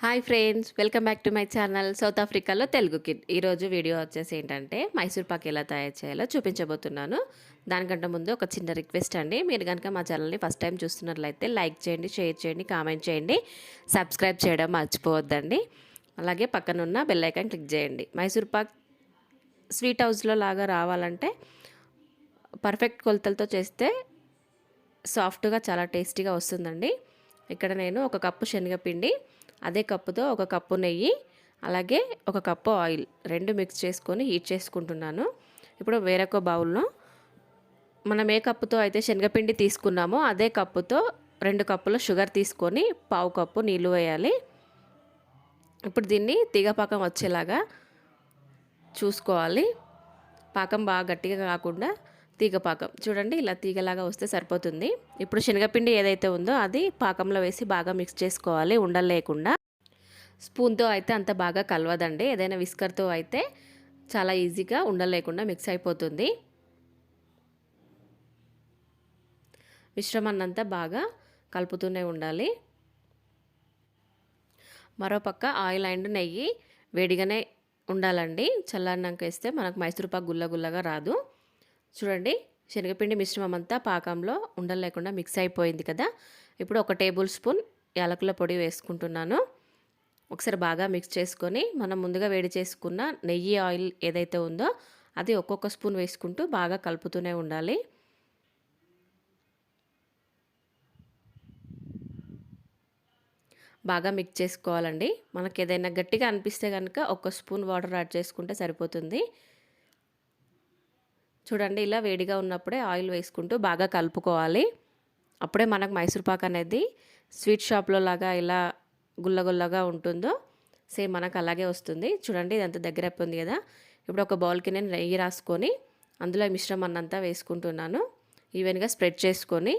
Hi friends, welcome back to my channel south ఆఫ్రికాలో Telugu kid. ఈరోజు video వచ్చేసి ఏంటంటే మైసూర్ పాక్ ఎలా తయారు చేయాలో చూపించబోతున్నాను. దానికంటే ముందు ఒక చిన్న రిక్వెస్ట్ అండి, మీరు కనుక మా ఛానల్ని ఫస్ట్ టైం చూస్తున్నట్లయితే లైక్ చేయండి, షేర్ చేయండి, కామెంట్ చేయండి, సబ్స్క్రైబ్ చేయడం మర్చిపోవద్దండి. అలాగే పక్కనున్న బెల్ ఐకాన్ క్లిక్ చేయండి. మైసూర్ పాక్ స్వీట్ హౌస్లో లాగా రావాలంటే పర్ఫెక్ట్ కొలతలతో చేస్తే సాఫ్ట్గా చాలా టేస్టీగా వస్తుందండి. ఇక్కడ నేను ఒక కప్పు శనగపిండి, అదే కప్పుతో ఒక కప్పు నెయ్యి, అలాగే ఒక కప్పు ఆయిల్ రెండు మిక్స్ చేసుకొని హీట్ చేసుకుంటున్నాను. ఇప్పుడు వేరొక బౌల్లో మనం ఏ కప్పుతో అయితే శనగపిండి తీసుకున్నామో అదే కప్పుతో 2 కప్పుల షుగర్ తీసుకొని పావు కప్పు నీళ్ళు వేయాలి. ఇప్పుడు దీన్ని తీగపాకం వచ్చేలాగా చూసుకోవాలి. పాకం బాగా గట్టిగా కాకుండా తీగపాకం చూడండి, ఇలా తీగలాగా వస్తే సరిపోతుంది. ఇప్పుడు శనగపిండి ఏదైతే ఉందో అది పాకంలో వేసి బాగా మిక్స్ చేసుకోవాలి, ఉండలు లేకుండా. స్పూన్తో అయితే అంత బాగా కలవదండి, ఏదైనా విస్కర్తో అయితే చాలా ఈజీగా ఉండలు లేకుండా మిక్స్ అయిపోతుంది. మిశ్రమాన్ని అంతా బాగా కలుపుతూనే ఉండాలి. మరోపక్క ఆయిల్ అండ్ నెయ్యి వేడిగానే ఉండాలండి, చల్లారినాక వేస్తే మనకు మైసూర్ పాక్ గుల్లగా రాదు. చూడండి, శనగపిండి మిశ్రమం అంతా పాకంలో ఉండలు లేకుండా మిక్స్ అయిపోయింది కదా. ఇప్పుడు 1 టేబుల్ స్పూన్ యాలకుల పొడి వేసుకుంటున్నాను. ఒకసారి బాగా మిక్స్ చేసుకొని మనం ముందుగా వేడి చేసుకున్న నెయ్యి ఆయిల్ ఏదైతే ఉందో అది ఒక్కొక్క స్పూన్ వేసుకుంటూ బాగా కలుపుతూనే ఉండాలి. బాగా మిక్స్ చేసుకోవాలండి. మనకి ఏదైనా గట్టిగా అనిపిస్తే కనుక 1 స్పూన్ వాటర్ యాడ్ చేసుకుంటే సరిపోతుంది. చూడండి, ఇలా వేడిగా ఉన్నప్పుడే ఆయిల్ వేసుకుంటూ బాగా కలుపుకోవాలి. అప్పుడే మనకు మైసూర్ పాక్ అనేది స్వీట్ షాప్లో లాగా ఇలా గుల్లగా ఉంటుందో సేమ్ మనకు అలాగే వస్తుంది. చూడండి, ఇదంతా దగ్గర అయిపోయింది కదా. ఇప్పుడు ఒక బౌల్కి నేను నెయ్యి రాసుకొని అందులో మిశ్రమాన్ని అంతా వేసుకుంటున్నాను. ఈవెన్గా స్ప్రెడ్ చేసుకొని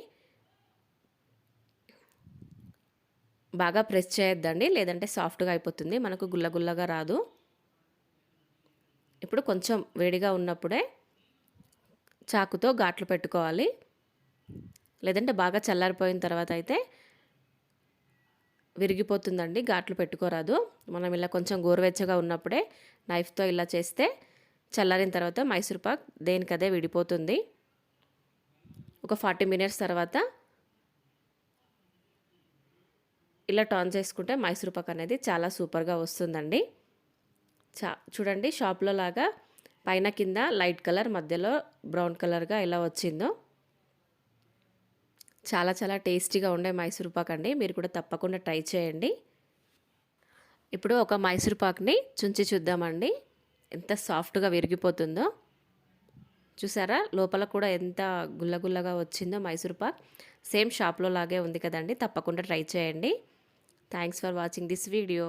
బాగా ప్రెస్ చేయొద్దండి, లేదంటే సాఫ్ట్గా అయిపోతుంది, మనకు గుల్లగా రాదు. ఇప్పుడు కొంచెం వేడిగా ఉన్నప్పుడే చాకుతో ఘాట్లు పెట్టుకోవాలి, లేదంటే బాగా చల్లారిపోయిన తర్వాత అయితే విరిగిపోతుందండి, ఘాట్లు పెట్టుకోరాదు. మనం ఇలా కొంచెం గోరువెచ్చగా ఉన్నప్పుడే నైఫ్తో ఇలా చేస్తే చల్లారిన తర్వాత మైసూర్ పాక్ దేనికదే విడిపోతుంది. ఒక 40 మినిట్స్ తర్వాత ఇలా టర్న్ చేసుకుంటే మైసూర్ పాక్ అనేది చాలా సూపర్గా వస్తుందండి. చూడండి, షాప్లో లాగా పైన కింద లైట్ కలర్, మధ్యలో బ్రౌన్ కలర్గా ఎలా వచ్చిందో చాలా టేస్టీగా ఉండే మైసూర్ పాక్ అండి. మీరు కూడా తప్పకుండా ట్రై చేయండి. ఇప్పుడు ఒక మైసూర్ పాక్ని చుంచి చూద్దామండి, ఎంత సాఫ్ట్గా విరిగిపోతుందో. చూసారా, లోపల కూడా ఎంత గుల్లగా వచ్చిందో మైసూర్ పాక్. సేమ్ షాప్లో లాగే ఉంది కదండి. తప్పకుండా ట్రై చేయండి. Thanks for watching this video.